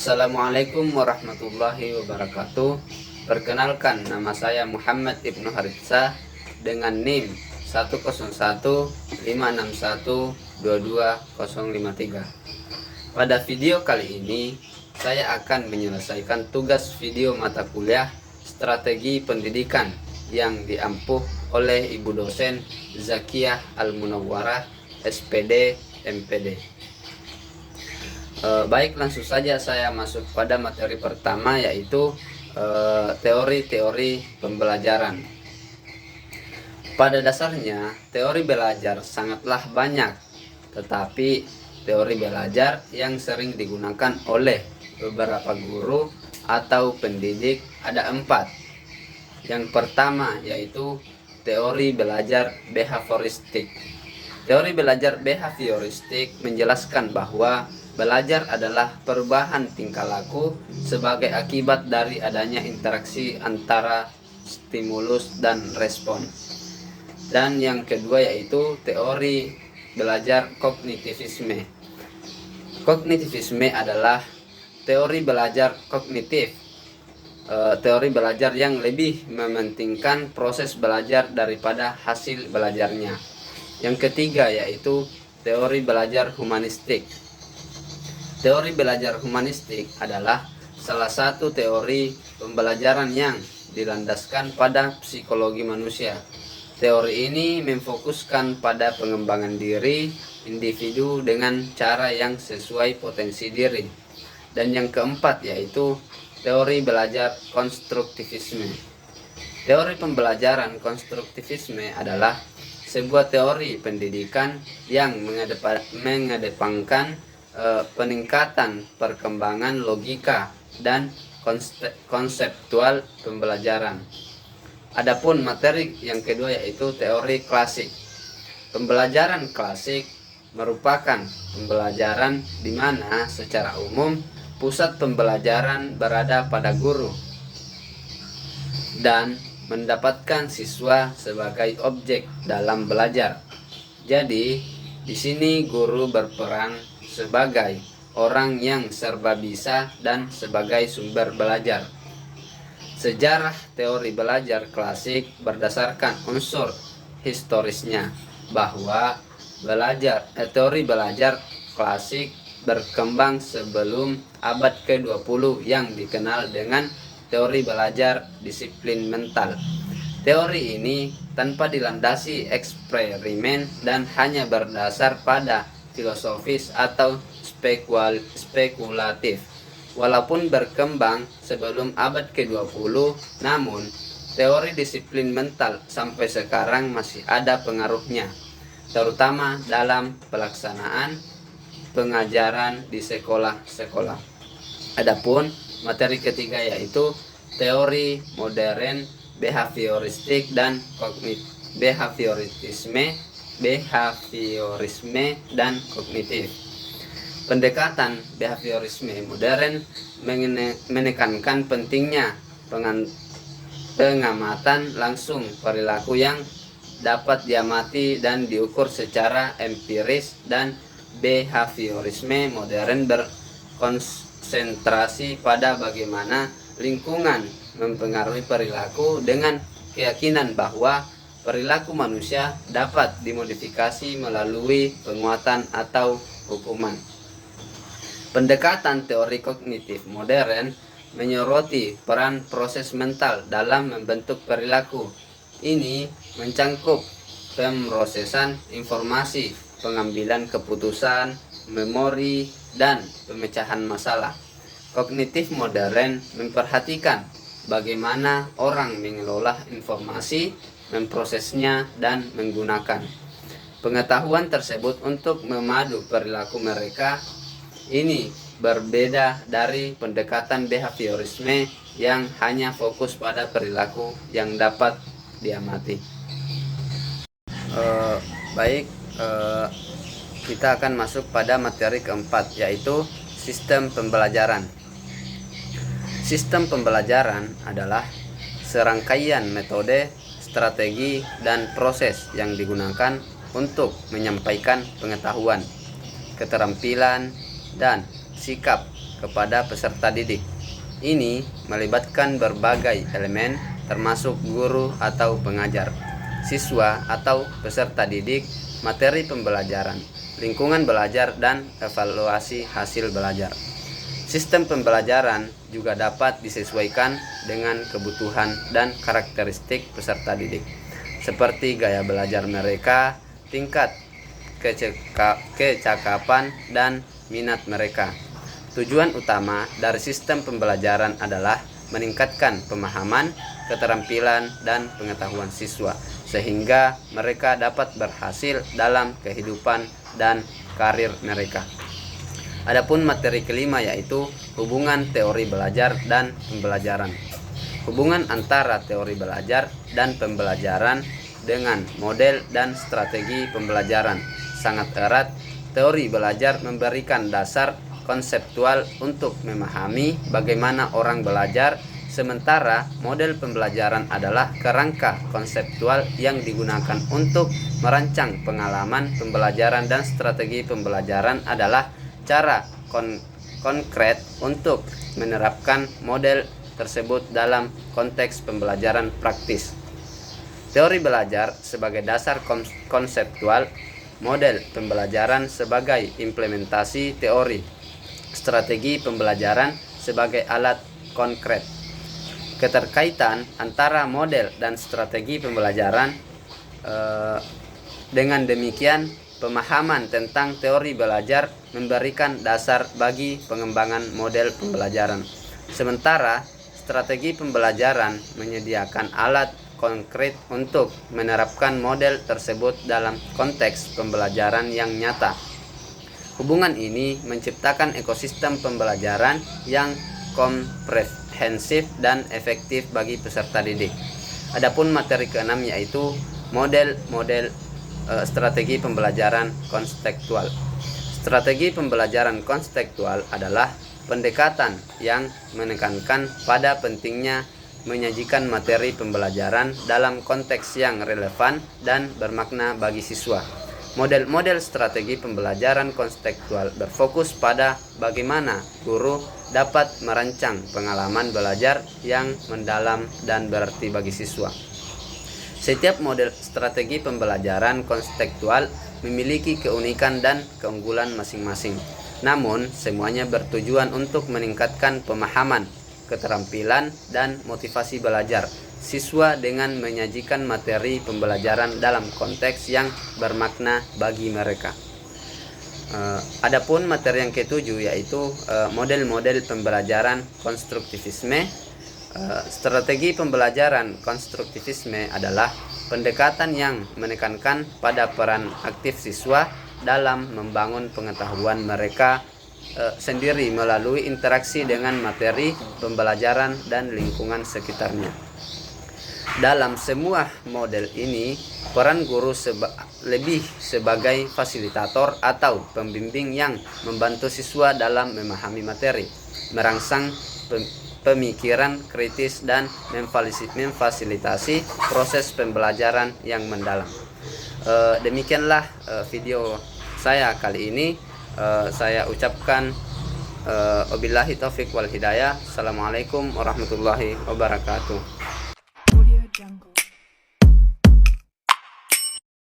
Assalamualaikum warahmatullahi wabarakatuh. Perkenalkan, nama saya Muhammad Ibnu Haritsa dengan NIM 10156122053. Pada video kali ini, saya akan menyelesaikan tugas video mata kuliah Strategi Pendidikan yang diampuh oleh Ibu dosen Zakiyah Al-Munawwarah, SPD, MPD. Baik, langsung saja saya masuk pada materi pertama, yaitu teori-teori pembelajaran. Pada dasarnya, teori belajar sangatlah banyak, tetapi teori belajar yang sering digunakan oleh beberapa guru atau pendidik ada 4. Yang pertama yaitu teori belajar behavioristik. Teori belajar behavioristik menjelaskan bahwa belajar adalah perubahan tingkah laku sebagai akibat dari adanya interaksi antara stimulus dan respon. Dan yang kedua yaitu teori belajar kognitivisme. Kognitivisme adalah teori belajar kognitif, teori belajar yang lebih mementingkan proses belajar daripada hasil belajarnya. Yang ketiga yaitu teori belajar humanistik. Teori belajar humanistik adalah salah satu teori pembelajaran yang dilandaskan pada psikologi manusia. Teori ini memfokuskan pada pengembangan diri individu dengan cara yang sesuai potensi diri. Dan yang keempat yaitu teori belajar konstruktivisme. Teori pembelajaran konstruktivisme adalah sebuah teori pendidikan yang mengedepankan peningkatan perkembangan logika dan konseptual pembelajaran. Adapun materi yang kedua yaitu teori klasik. Pembelajaran klasik merupakan pembelajaran di mana secara umum pusat pembelajaran berada pada guru dan mendapatkan siswa sebagai objek dalam belajar. Jadi, di sini guru berperan sebagai orang yang serba bisa dan sebagai sumber belajar. Sejarah teori belajar klasik berdasarkan unsur historisnya bahwa teori belajar klasik berkembang sebelum abad ke-20 yang dikenal dengan teori belajar disiplin mental. Teori ini tanpa dilandasi eksperimen dan hanya berdasar pada filosofis atau spekulatif. Walaupun berkembang sebelum abad ke-20, namun teori disiplin mental sampai sekarang masih ada pengaruhnya, terutama dalam pelaksanaan pengajaran di sekolah-sekolah. Adapun materi ketiga yaitu teori modern behavioristik dan behaviorisme dan kognitif. Pendekatan behaviorisme modern menekankan pentingnya pengamatan langsung perilaku yang dapat diamati dan diukur secara empiris, dan behaviorisme modern berkonsentrasi pada bagaimana lingkungan mempengaruhi perilaku dengan keyakinan bahwa perilaku manusia dapat dimodifikasi melalui penguatan atau hukuman. Pendekatan teori kognitif modern menyoroti peran proses mental dalam membentuk perilaku. Ini mencangkup pemrosesan informasi, pengambilan keputusan, memori, dan pemecahan masalah. Kognitif modern memperhatikan bagaimana orang mengelola informasi, memprosesnya, dan menggunakan pengetahuan tersebut untuk memadu perilaku mereka. Ini berbeda dari pendekatan behaviorisme yang hanya fokus pada perilaku yang dapat diamati. Kita akan masuk pada materi keempat, yaitu sistem pembelajaran. Sistem pembelajaran adalah serangkaian metode, strategi, dan proses yang digunakan untuk menyampaikan pengetahuan, keterampilan, dan sikap kepada peserta didik. Ini melibatkan berbagai elemen termasuk guru atau pengajar, siswa atau peserta didik, materi pembelajaran, lingkungan belajar, dan evaluasi hasil belajar. Sistem pembelajaran juga dapat disesuaikan dengan kebutuhan dan karakteristik peserta didik, seperti gaya belajar mereka, tingkat kecakapan, dan minat mereka. Tujuan utama dari sistem pembelajaran adalah meningkatkan pemahaman, keterampilan, dan pengetahuan siswa, sehingga mereka dapat berhasil dalam kehidupan dan karir mereka. Adapun materi kelima yaitu hubungan teori belajar dan pembelajaran. Hubungan antara teori belajar dan pembelajaran dengan model dan strategi pembelajaran sangat erat. Teori belajar memberikan dasar konseptual untuk memahami bagaimana orang belajar, sementara model pembelajaran adalah kerangka konseptual yang digunakan untuk merancang pengalaman pembelajaran, dan strategi pembelajaran adalah cara konkret untuk menerapkan model tersebut dalam konteks pembelajaran praktis. Teori belajar sebagai dasar konseptual, model pembelajaran sebagai implementasi teori, strategi pembelajaran sebagai alat konkret. Keterkaitan antara model dan strategi pembelajaran, dengan demikian pemahaman tentang teori belajar memberikan dasar bagi pengembangan model pembelajaran, sementara strategi pembelajaran menyediakan alat konkret untuk menerapkan model tersebut dalam konteks pembelajaran yang nyata. Hubungan ini menciptakan ekosistem pembelajaran yang komprehensif dan efektif bagi peserta didik. Adapun materi keenam yaitu model-model strategi pembelajaran konstekstual. Strategi pembelajaran konstekstual adalah pendekatan yang menekankan pada pentingnya menyajikan materi pembelajaran dalam konteks yang relevan dan bermakna bagi siswa. Model-model strategi pembelajaran konstekstual berfokus pada bagaimana guru dapat merancang pengalaman belajar yang mendalam dan berarti bagi siswa. Setiap model strategi pembelajaran konstekstual memiliki keunikan dan keunggulan masing-masing. Namun, semuanya bertujuan untuk meningkatkan pemahaman, keterampilan, dan motivasi belajar siswa dengan menyajikan materi pembelajaran dalam konteks yang bermakna bagi mereka. Adapun materi yang ketujuh yaitu model-model pembelajaran konstruktivisme. Strategi pembelajaran konstruktivisme adalah pendekatan yang menekankan pada peran aktif siswa dalam membangun pengetahuan mereka sendiri melalui interaksi dengan materi pembelajaran dan lingkungan sekitarnya. Dalam semua model ini, peran guru lebih sebagai fasilitator atau pembimbing yang membantu siswa dalam memahami materi, merangsang pemikiran kritis, dan memfasilitasi proses pembelajaran yang mendalam. Demikianlah video saya kali ini. Saya ucapkan wabillahi taufiq wal hidayah. Assalamualaikum warahmatullahi wabarakatuh. Jungle.